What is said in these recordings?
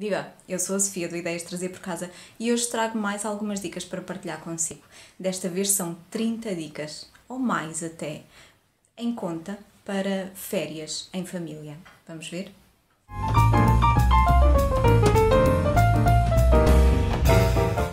Viva! Eu sou a Sofia do Ideias de Trazer por Casa e hoje trago mais algumas dicas para partilhar consigo. Desta vez são 30 dicas, ou mais até, em conta para férias em família. Vamos ver?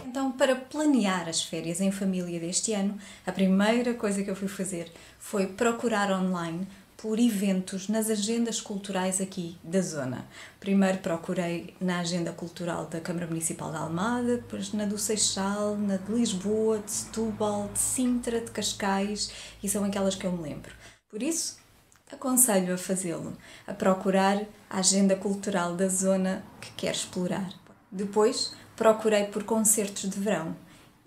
Então, para planear as férias em família deste ano, a primeira coisa que eu fui fazer foi procurar online por eventos nas agendas culturais aqui da zona. Primeiro procurei na agenda cultural da Câmara Municipal de Almada, depois na do Seixal, na de Lisboa, de Setúbal, de Sintra, de Cascais, e são aquelas que eu me lembro. Por isso, aconselho a fazê-lo, a procurar a agenda cultural da zona que quer explorar. Depois, procurei por concertos de verão.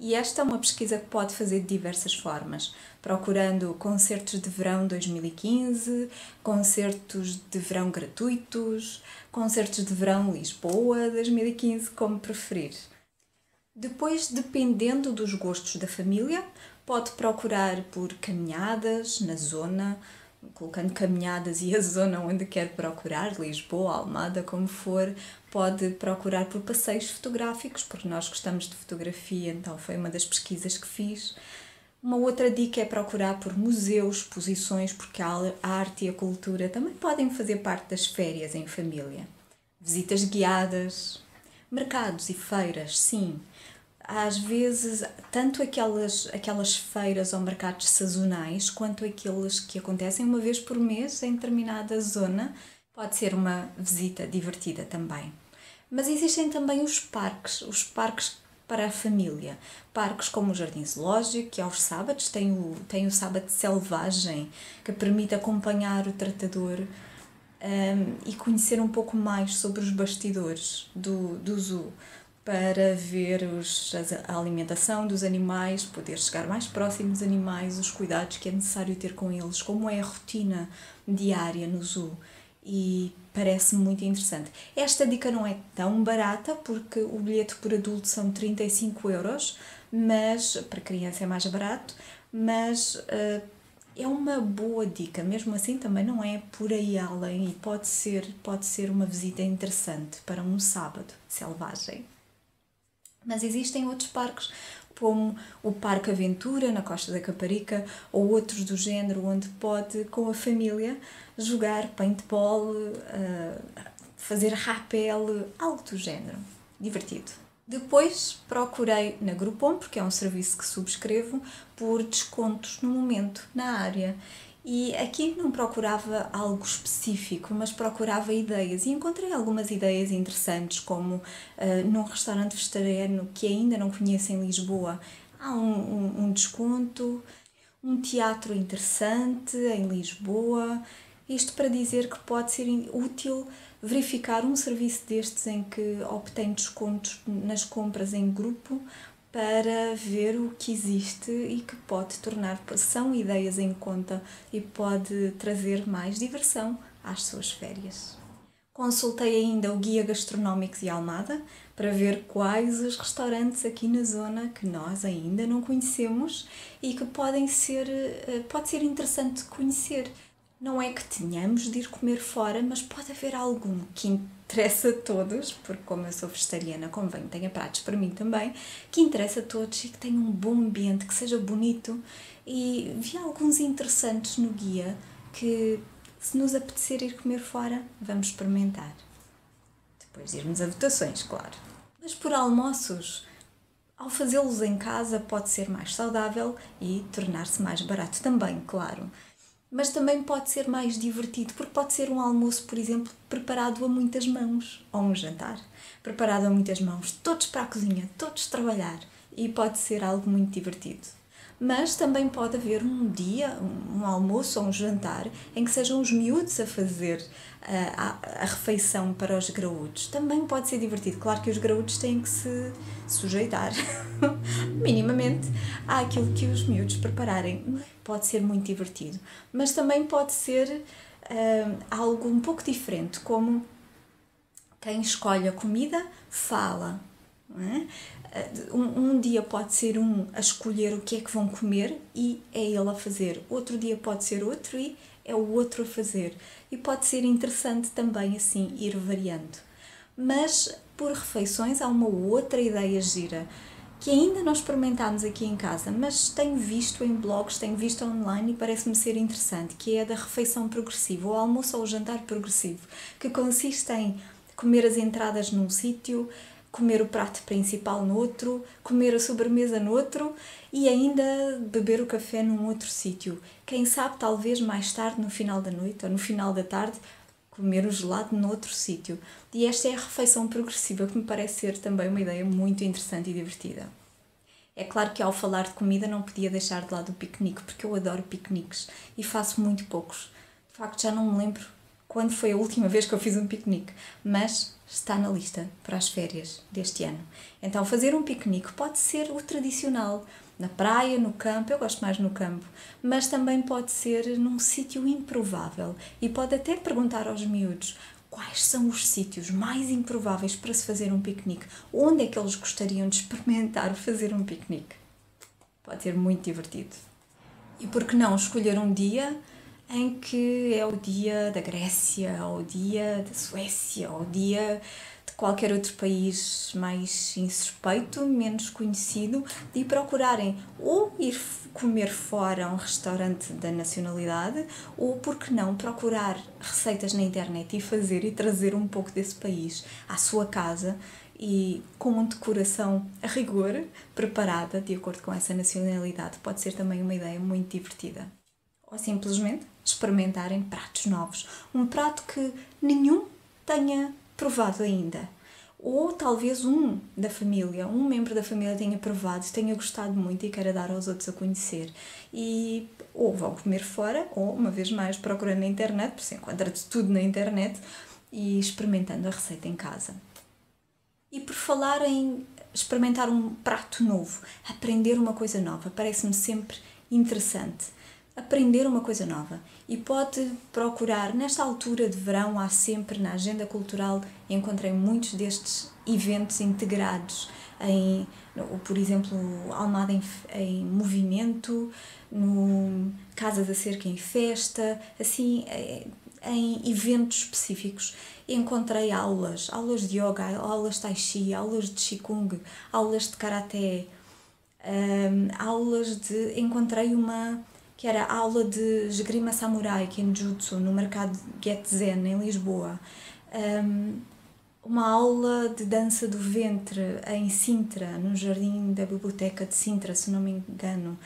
E esta é uma pesquisa que pode fazer de diversas formas, procurando concertos de verão 2015, concertos de verão gratuitos, concertos de verão Lisboa 2015, como preferir. Depois, dependendo dos gostos da família, pode procurar por caminhadas na zona, colocando caminhadas e a zona onde quer procurar, Lisboa, Almada, como for, pode procurar por passeios fotográficos, porque nós gostamos de fotografia, então foi uma das pesquisas que fiz. Uma outra dica é procurar por museus, exposições, porque a arte e a cultura também podem fazer parte das férias em família. Visitas guiadas, mercados e feiras, sim. Às vezes, tanto aquelas feiras ou mercados sazonais, quanto aqueles que acontecem uma vez por mês em determinada zona, pode ser uma visita divertida também. Mas existem também os parques para a família. Parques como o Jardim Zoológico, que aos sábados tem o Sábado Selvagem, que permite acompanhar o tratador e conhecer um pouco mais sobre os bastidores do zoo, para ver a alimentação dos animais, poder chegar mais próximo dos animais, os cuidados que é necessário ter com eles, como é a rotina diária no zoo. E parece-me muito interessante. Esta dica não é tão barata, porque o bilhete por adulto são 35€, mas para criança é mais barato, mas é uma boa dica. Mesmo assim também não é por aí além e pode ser uma visita interessante para um sábado selvagem. Mas existem outros parques, como o Parque Aventura, na Costa da Caparica, ou outros do género, onde pode, com a família, jogar paintball, fazer rapel, algo do género. Divertido. Depois procurei na Groupon, porque é um serviço que subscrevo, por descontos no momento, na área. E aqui não procurava algo específico, mas procurava ideias e encontrei algumas ideias interessantes, como num restaurante vegetariano que ainda não conheço em Lisboa, há um desconto, um teatro interessante em Lisboa. Isto para dizer que pode ser útil verificar um serviço destes em que obtém descontos nas compras em grupo, para ver o que existe e que pode tornar, são ideias em conta e pode trazer mais diversão às suas férias. Consultei ainda o Guia Gastronómico de Almada para ver quais os restaurantes aqui na zona que nós ainda não conhecemos e que pode ser interessante conhecer. Não é que tenhamos de ir comer fora, mas pode haver algum que interessa a todos, porque como eu sou vegetariana, convém que tenha pratos para mim também, que interessa a todos e que tenha um bom ambiente, que seja bonito. E vi alguns interessantes no guia que, se nos apetecer ir comer fora, vamos experimentar. Depois de irmos a votações, claro. Mas por almoços, ao fazê-los em casa, pode ser mais saudável e tornar-se mais barato também, claro. Mas também pode ser mais divertido, porque pode ser um almoço, por exemplo, preparado a muitas mãos, ou um jantar preparado a muitas mãos, todos para a cozinha, todos trabalhar, e pode ser algo muito divertido. Mas também pode haver um dia, um almoço ou um jantar, em que sejam os miúdos a fazer a refeição para os graúdos. Também pode ser divertido. Claro que os graúdos têm que se sujeitar, minimamente, àquilo que os miúdos prepararem. Pode ser muito divertido. Mas também pode ser algo um pouco diferente, como quem escolhe a comida fala. Não é? Um dia pode ser a escolher o que é que vão comer e é ele a fazer. Outro dia pode ser outro e é o outro a fazer. E pode ser interessante também assim ir variando. Mas por refeições há uma outra ideia gira que ainda não experimentámos aqui em casa, mas tenho visto em blogs, tenho visto online e parece-me ser interessante, que é a da refeição progressiva, o almoço ou o jantar progressivo, que consiste em comer as entradas num sítio, comer o prato principal no outro, comer a sobremesa no outro e ainda beber o café num outro sítio. Quem sabe, talvez mais tarde, no final da noite ou no final da tarde, comer o gelado noutro sítio. E esta é a refeição progressiva, que me parece ser também uma ideia muito interessante e divertida. É claro que ao falar de comida não podia deixar de lado o piquenique, porque eu adoro piqueniques e faço muito poucos. De facto, já não me lembro quando foi a última vez que eu fiz um piquenique, mas está na lista para as férias deste ano. Então, fazer um piquenique pode ser o tradicional, na praia, no campo, eu gosto mais no campo, mas também pode ser num sítio improvável e pode até perguntar aos miúdos quais são os sítios mais improváveis para se fazer um piquenique, onde é que eles gostariam de experimentar fazer um piquenique. Pode ser muito divertido. E por que não escolher um dia em que é o dia da Grécia, ou o dia da Suécia, ou o dia de qualquer outro país mais insuspeito, menos conhecido, e procurarem ou ir comer fora a um restaurante da nacionalidade, ou, por que não, procurar receitas na internet e fazer e trazer um pouco desse país à sua casa e com uma decoração a rigor, preparada de acordo com essa nacionalidade. Pode ser também uma ideia muito divertida. Ou simplesmente experimentarem pratos novos. Um prato que nenhum tenha provado ainda. Ou talvez um membro da família tenha provado, tenha gostado muito e queira dar aos outros a conhecer. E ou vão comer fora, ou, uma vez mais, procurando na internet, porque se encontra de tudo na internet, e experimentando a receita em casa. E por falar em experimentar um prato novo, aprender uma coisa nova, parece-me sempre interessante. Aprender uma coisa nova e pode procurar, nesta altura de verão, há sempre na agenda cultural, encontrei muitos destes eventos integrados em, por exemplo, Almada em Movimento, no Casa da Cerca em Festa, assim, em eventos específicos. Encontrei aulas de yoga, aulas de tai chi, aulas de qigong, aulas de karaté, encontrei uma que era a aula de esgrima samurai, kenjutsu, no mercado Getzen, em Lisboa. Uma aula de dança do ventre em Sintra, no jardim da biblioteca de Sintra, se não me engano.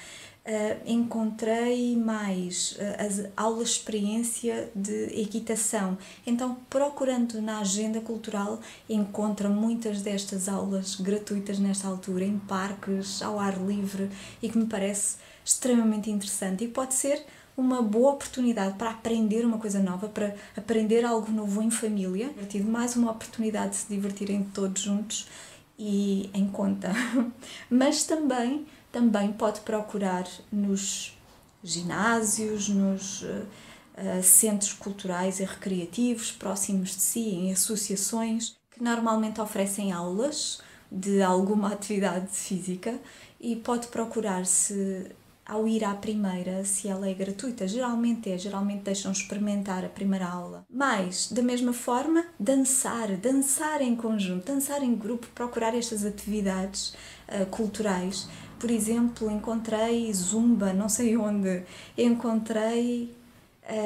Encontrei mais as aulas de experiência de equitação. Então, procurando na agenda cultural, encontra muitas destas aulas gratuitas nesta altura, em parques, ao ar livre, e que me parece extremamente interessante e pode ser uma boa oportunidade para aprender uma coisa nova, para aprender algo novo em família. Mais uma oportunidade de se divertirem todos juntos e em conta. Mas também pode procurar nos ginásios, nos centros culturais e recreativos próximos de si, em associações que normalmente oferecem aulas de alguma atividade física, e pode procurar se ao ir à primeira, se ela é gratuita. Geralmente deixam experimentar a primeira aula. Mas, da mesma forma, dançar em conjunto, dançar em grupo, procurar estas atividades culturais. Por exemplo, encontrei zumba, não sei onde, encontrei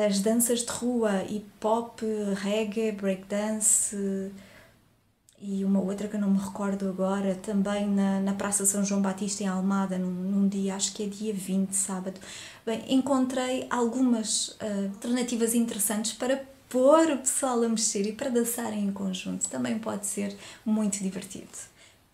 as danças de rua, hip hop, reggae, breakdance e uma outra que eu não me recordo agora, também na Praça São João Batista em Almada, num dia, acho que é dia 20, sábado. Bem, encontrei algumas alternativas interessantes para pôr o pessoal a mexer e para dançarem em conjunto. Também pode ser muito divertido.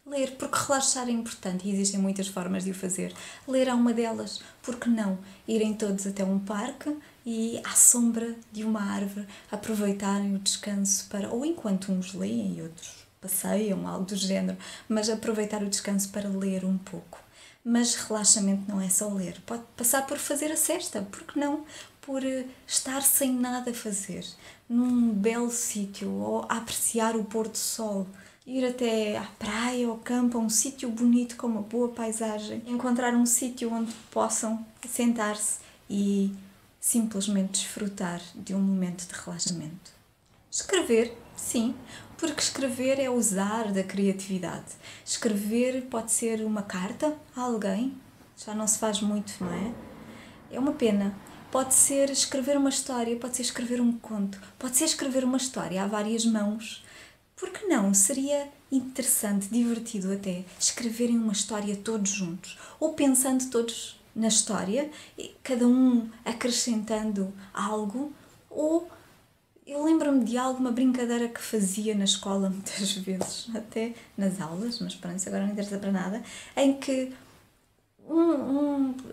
Ler, porque relaxar é importante e existem muitas formas de o fazer. Ler é uma delas, porque não? Irem todos até um parque e, à sombra de uma árvore, aproveitarem o descanso para, ou enquanto uns leem e outros passeiam, algo do género, mas aproveitar o descanso para ler um pouco. Mas relaxamento não é só ler, pode passar por fazer a sesta, porque não? Por estar sem nada a fazer, num belo sítio, ou a apreciar o pôr do sol, ir até à praia, ao campo, a um sítio bonito com uma boa paisagem, encontrar um sítio onde possam sentar-se e simplesmente desfrutar de um momento de relaxamento. Escrever, sim, Porque escrever é usar da criatividade. Escrever pode ser uma carta a alguém, já não se faz muito, não é? É uma pena. Pode ser escrever uma história, pode ser escrever um conto, pode ser escrever uma história a várias mãos. Por que não? Seria interessante, divertido até, escreverem uma história todos juntos. Ou pensando todos na história, cada um acrescentando algo, ou eu lembro-me de alguma brincadeira que fazia na escola muitas vezes, até nas aulas, mas pronto, isso agora não interessa para nada, em que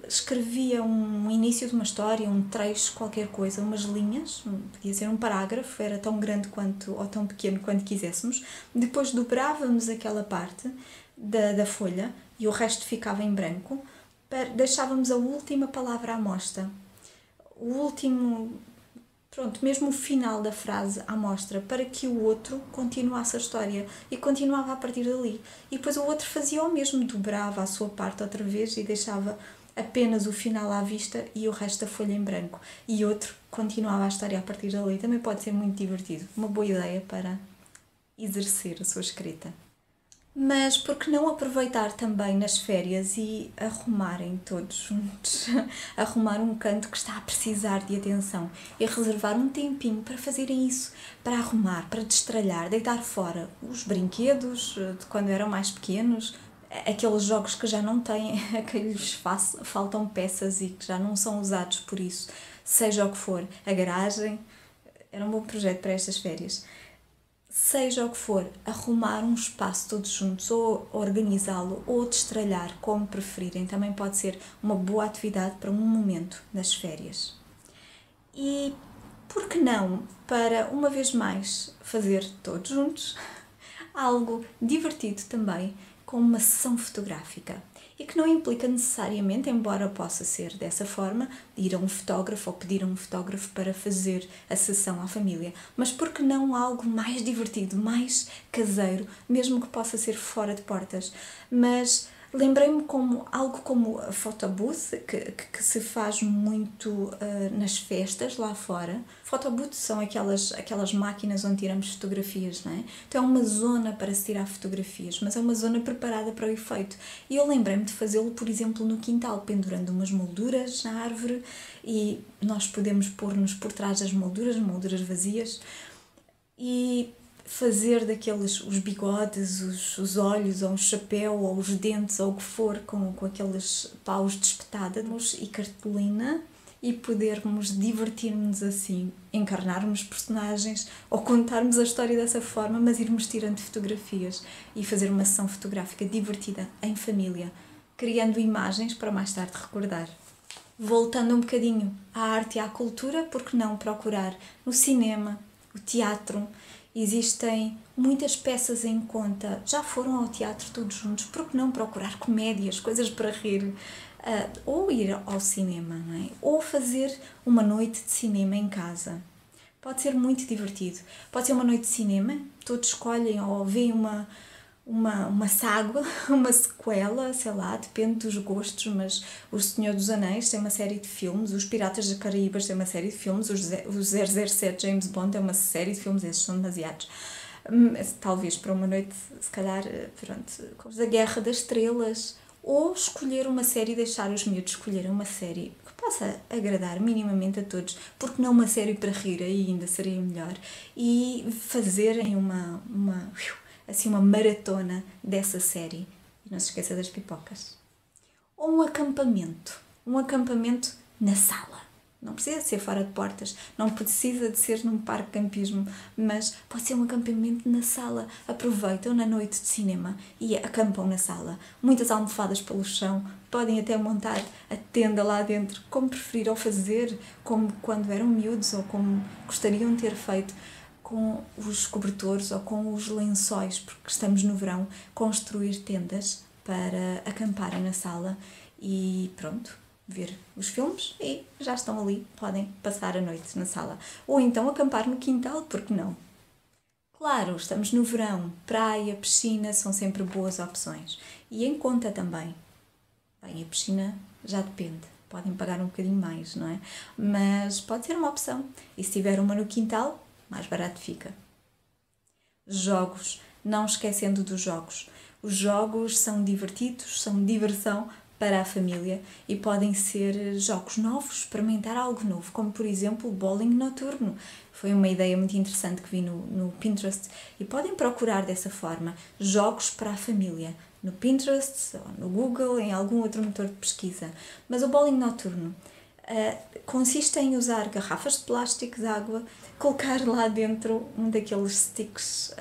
escrevia um início de uma história, um trecho, qualquer coisa, umas linhas, podia ser um parágrafo, era tão grande quanto ou tão pequeno quanto quiséssemos, depois dobrávamos aquela parte da folha e o resto ficava em branco, deixávamos a última palavra à mostra, o último, pronto, mesmo o final da frase à mostra, para que o outro continuasse a história e continuava a partir dali. E depois o outro fazia o mesmo, dobrava a sua parte outra vez e deixava apenas o final à vista e o resto da folha em branco. E outro continuava a história a partir dali. Também pode ser muito divertido. Uma boa ideia para exercer a sua escrita. Mas por que não aproveitar também nas férias e arrumarem todos juntos, arrumar um canto que está a precisar de atenção e reservar um tempinho para fazerem isso, para arrumar, para destralhar, deitar fora os brinquedos de quando eram mais pequenos, aqueles jogos que já não têm, aqueles faltam peças e que já não são usados por isso, seja o que for, a garagem, era um bom projeto para estas férias. Seja o que for, arrumar um espaço todos juntos, ou organizá-lo, ou destralhar, como preferirem, também pode ser uma boa atividade para um momento nas férias. E por que não, para uma vez mais fazer todos juntos, algo divertido também, com uma sessão fotográfica. E que não implica necessariamente, embora possa ser dessa forma, ir a um fotógrafo ou pedir a um fotógrafo para fazer a sessão à família. Mas por que não algo mais divertido, mais caseiro, mesmo que possa ser fora de portas? Mas lembrei-me como algo como a photobooth, que se faz muito nas festas lá fora. Photobooths são aquelas máquinas onde tiramos fotografias, não é? Então é uma zona para se tirar fotografias, mas é uma zona preparada para o efeito. E eu lembrei-me de fazê-lo, por exemplo, no quintal, pendurando umas molduras na árvore e nós podemos pôr-nos por trás das molduras vazias, e fazer daqueles, os bigodes, os olhos, ou um chapéu, ou os dentes, ou o que for, com aqueles paus de espetadanos e cartolina, e podermos divertir-nos assim, encarnarmos personagens, ou contarmos a história dessa forma, mas irmos tirando fotografias e fazer uma sessão fotográfica divertida, em família, criando imagens para mais tarde recordar. Voltando um bocadinho à arte e à cultura, por que não procurar no cinema, o teatro? Existem muitas peças em conta. Já foram ao teatro todos juntos? Por que não procurar comédias, coisas para rir? Ou ir ao cinema, não é? Ou fazer uma noite de cinema em casa. Pode ser muito divertido. Pode ser uma noite de cinema, todos escolhem ou veem uma saga, uma sequela, sei lá, depende dos gostos, mas o Senhor dos Anéis tem uma série de filmes, os Piratas das Caraíbas tem uma série de filmes, o 007 James Bond tem uma série de filmes, esses são demasiados. Talvez para uma noite, se calhar, pronto, da Guerra das Estrelas, ou escolher uma série e deixar os miúdos escolherem uma série que possa agradar minimamente a todos, porque não uma série para rir, aí ainda seria melhor, e fazerem uma maratona dessa série. E não se esqueça das pipocas. Ou um acampamento na sala. Não precisa de ser fora de portas, não precisa de ser num parque de campismo, mas pode ser um acampamento na sala. Aproveitam na noite de cinema e acampam na sala. Muitas almofadas pelo chão, podem até montar a tenda lá dentro, como preferiram fazer, como quando eram miúdos ou como gostariam de ter feito, com os cobertores ou com os lençóis, porque estamos no verão, construir tendas para acamparem na sala e pronto, ver os filmes e já estão ali, podem passar a noite na sala. Ou então acampar no quintal, porque não? Claro, estamos no verão, praia, piscina são sempre boas opções. E em conta também. Bem, a piscina já depende. Podem pagar um bocadinho mais, não é? Mas pode ser uma opção. E se tiver uma no quintal, mais barato fica. Jogos, não esquecendo dos jogos. Os jogos são divertidos, são diversão para a família e podem ser jogos novos, experimentar algo novo, como por exemplo o bowling noturno. Foi uma ideia muito interessante que vi no Pinterest e podem procurar dessa forma jogos para a família no Pinterest, no Google, em algum outro motor de pesquisa. Mas o bowling noturno consiste em usar garrafas de plástico de água, colocar lá dentro um daqueles sticks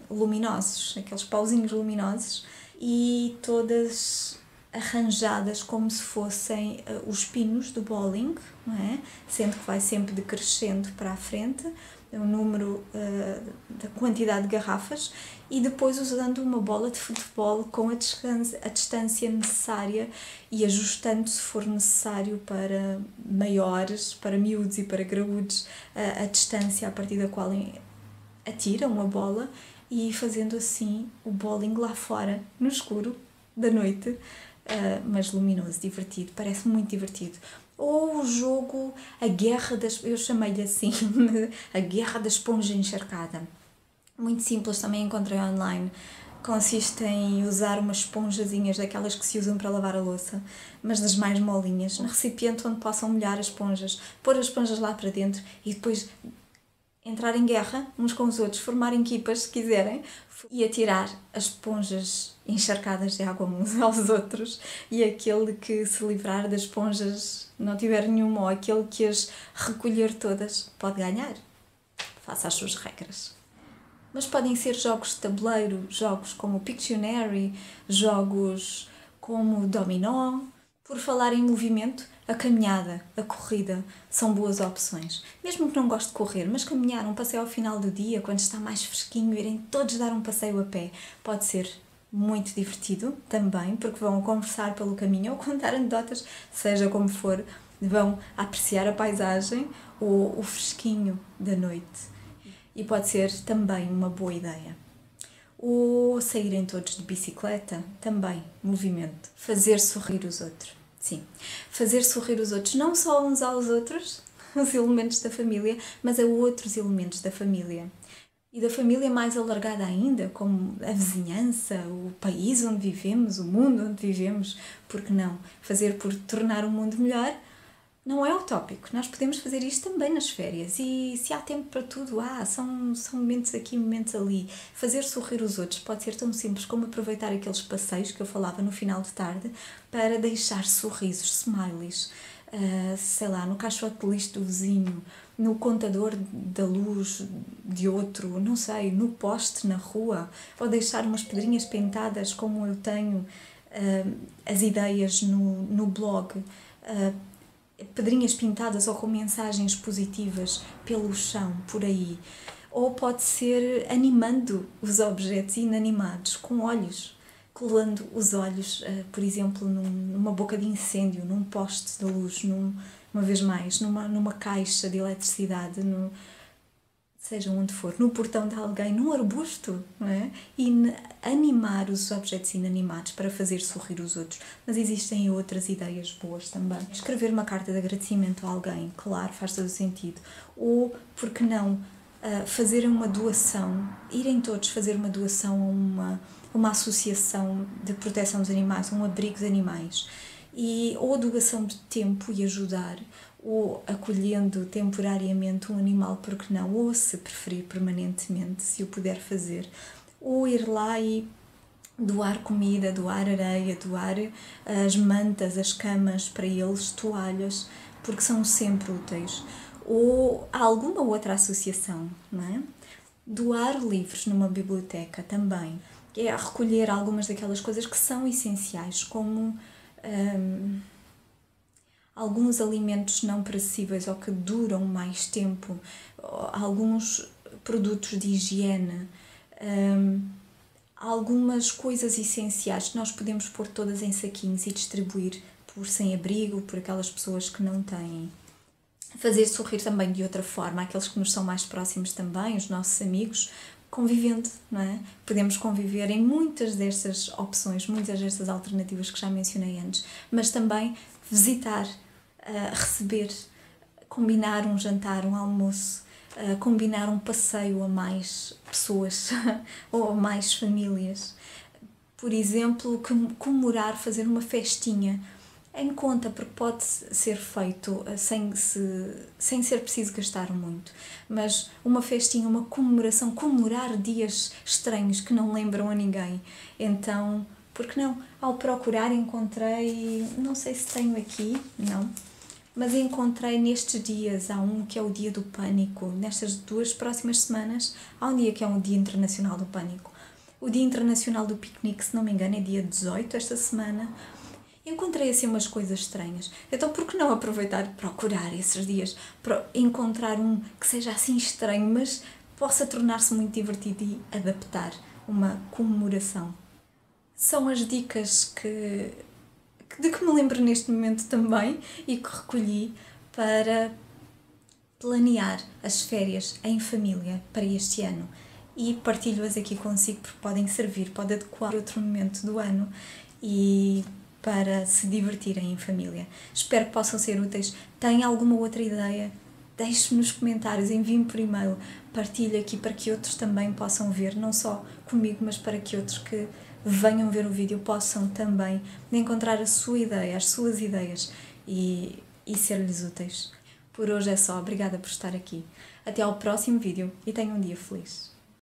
luminosos, aqueles pauzinhos luminosos, e todas arranjadas como se fossem os pinos do bowling, não é? Sendo que vai sempre decrescendo para a frente o número da quantidade de garrafas, e depois usando uma bola de futebol com a distância necessária e ajustando se for necessário para maiores, para miúdos e para graúdos, a distância a partir da qual atiram a bola, e fazendo assim o bowling lá fora, no escuro da noite, mas luminoso, divertido, parece muito divertido. Ou o jogo, a guerra das... eu chamei-lhe assim, a guerra da esponja encharcada. Muito simples, também encontrei online. Consiste em usar umas esponjazinhas daquelas que se usam para lavar a louça, mas das mais molinhas, no recipiente onde possam molhar as esponjas, pôr as esponjas lá para dentro e depois entrar em guerra uns com os outros, formar equipas se quiserem, e atirar as esponjas encharcadas de água uns aos outros, e aquele que se livrar das esponjas, não tiver nenhuma, ou aquele que as recolher todas, pode ganhar. Faça as suas regras. Mas podem ser jogos de tabuleiro, jogos como o Pictionary, jogos como o Dominó. Por falar em movimento, a caminhada, a corrida são boas opções. Mesmo que não goste de correr, mas caminhar, um passeio ao final do dia, quando está mais fresquinho, irem todos dar um passeio a pé, pode ser muito divertido também, porque vão conversar pelo caminho ou contar anedotas, seja como for, vão apreciar a paisagem ou o fresquinho da noite. E pode ser também uma boa ideia. Ou saírem todos de bicicleta, também, movimento. Fazer sorrir os outros. Sim, fazer sorrir os outros, não só uns aos outros, os elementos da família, mas a outros elementos da família. E da família mais alargada ainda, como a vizinhança, o país onde vivemos, o mundo onde vivemos. Por que não? Fazer por tornar o mundo melhor não é utópico. Nós podemos fazer isto também nas férias, e se há tempo para tudo, são momentos aqui, momentos ali. Fazer sorrir os outros pode ser tão simples como aproveitar aqueles passeios que eu falava no final de tarde para deixar sorrisos, smileys, sei lá, no caixote de lixo do vizinho, no contador da luz de outro, não sei, no poste na rua, ou deixar umas pedrinhas pintadas como eu tenho as ideias no blog, pedrinhas pintadas ou com mensagens positivas pelo chão, por aí. Ou pode ser animando os objetos inanimados com olhos, colando os olhos, por exemplo, numa boca de incêndio, num poste de luz, uma vez mais, numa caixa de eletricidade, seja onde for, no portão de alguém, num arbusto, não é? E animar os objetos inanimados para fazer sorrir os outros. Mas existem outras ideias boas também. Escrever uma carta de agradecimento a alguém, claro, faz todo o sentido. Ou, por que não, fazer uma doação, irem todos fazer uma doação a uma associação de proteção dos animais, um abrigo de animais. Ou doação de tempo e ajudar, ou acolhendo temporariamente um animal, porque não, ou se preferir permanentemente, se o puder fazer, ou ir lá e doar comida, doar areia, doar as mantas, as camas para eles, toalhas, porque são sempre úteis. Ou alguma outra associação, não é? Doar livros numa biblioteca também, é recolher algumas daquelas coisas que são essenciais, como alguns alimentos não perecíveis ou que duram mais tempo, alguns produtos de higiene, algumas coisas essenciais que nós podemos pôr todas em saquinhos e distribuir por sem-abrigo, por aquelas pessoas que não têm. Fazer sorrir também de outra forma aqueles que nos são mais próximos também, os nossos amigos, convivendo, não é? Podemos conviver em muitas destas opções, muitas destas alternativas que já mencionei antes, mas também visitar, receber, combinar um jantar, um almoço, combinar um passeio a mais pessoas ou a mais famílias. Por exemplo, comemorar, fazer uma festinha em conta, porque pode ser feito sem ser preciso gastar muito. Mas uma festinha, uma comemoração, comemorar dias estranhos que não lembram a ninguém. Então, por que não? Ao procurar encontrei, não sei se tenho aqui, não, mas encontrei nestes dias, há um que é o Dia do Pânico, nestas 2 próximas semanas, há um dia que é um Dia Internacional do Pânico. O Dia Internacional do Piquenique, se não me engano, é dia 18 esta semana. Encontrei assim umas coisas estranhas. Então por que não aproveitar e procurar esses dias, para encontrar um que seja assim estranho, mas possa tornar-se muito divertido e adaptar uma comemoração. São as dicas de que me lembro neste momento também e que recolhi para planear as férias em família para este ano. E partilho-as aqui consigo porque podem servir, pode adequar outro momento do ano e para se divertirem em família. Espero que possam ser úteis. Tem alguma outra ideia? Deixe-me nos comentários, envie-me por e-mail, partilhe aqui para que outros também possam ver, não só comigo, mas para que outros que venham ver o vídeo possam também encontrar a sua ideia, as suas ideias e ser-lhes úteis. Por hoje é só, obrigada por estar aqui. Até ao próximo vídeo e tenham um dia feliz.